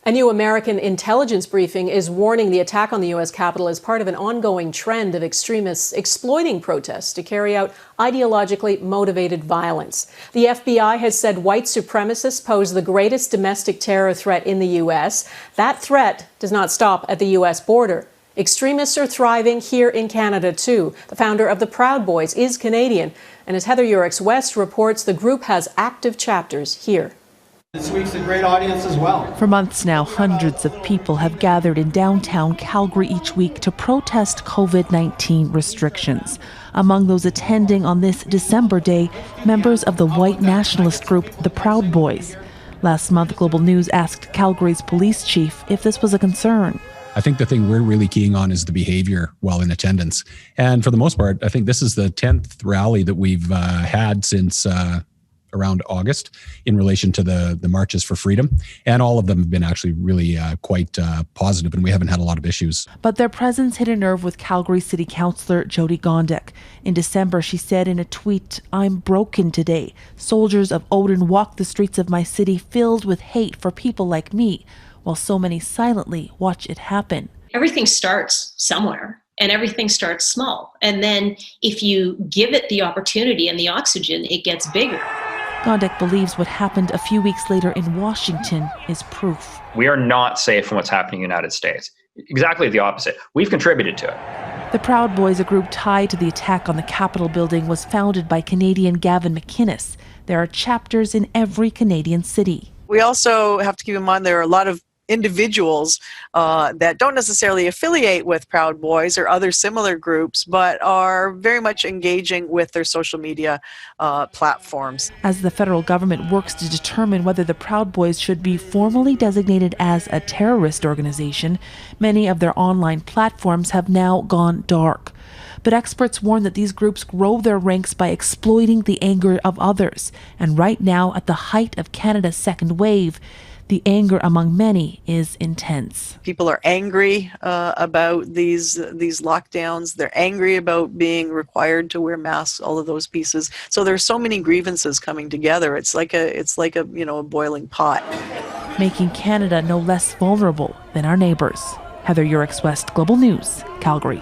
A new American intelligence briefing is warning the attack on the U.S. Capitol is part of an ongoing trend of extremists exploiting protests to carry out ideologically motivated violence. The FBI has said white supremacists pose the greatest domestic terror threat in the U.S. That threat does not stop at the U.S. border. Extremists are thriving here in Canada, too. The founder of the Proud Boys is Canadian. And as Heather Urix-West reports, the group has active chapters here. This week's a great audience as well. For months now, hundreds of people have gathered in downtown Calgary each week to protest COVID-19 restrictions. Among those attending on this December day, members of the white nationalist group, the Proud Boys. Last month, Global News asked Calgary's police chief if this was a concern. I think the thing we're really keying on is the behavior while in attendance. And for the most part, I think this is the 10th rally that we've had since around August in relation to the marches for freedom. And all of them have been actually really quite positive, and we haven't had a lot of issues. But their presence hit a nerve with Calgary City Councillor Jody Gondek. In December, she said in a tweet, "I'm broken today. Soldiers of Odin walk the streets of my city filled with hate for people like me, while so many silently watch it happen." Everything starts somewhere. And everything starts small. And then if you give it the opportunity and the oxygen, it gets bigger. Gondek believes what happened a few weeks later in Washington is proof. We are not safe from what's happening in the United States. Exactly the opposite. We've contributed to it. The Proud Boys, a group tied to the attack on the Capitol building, was founded by Canadian Gavin McInnes. There are chapters in every Canadian city. We also have to keep in mind there are a lot of individuals that don't necessarily affiliate with Proud Boys or other similar groups, but are very much engaging with their social media platforms. As the federal government works to determine whether the Proud Boys should be formally designated as a terrorist organization, many of their online platforms have now gone dark. But experts warn that these groups grow their ranks by exploiting the anger of others. And right now, at the height of Canada's second wave, the anger among many is intense. People are angry about these lockdowns. They're angry about being required to wear masks, all of those pieces. So there's so many grievances coming together. It's like a boiling pot. Making Canada no less vulnerable than our neighbors. Heather Urix-West, Global News, Calgary.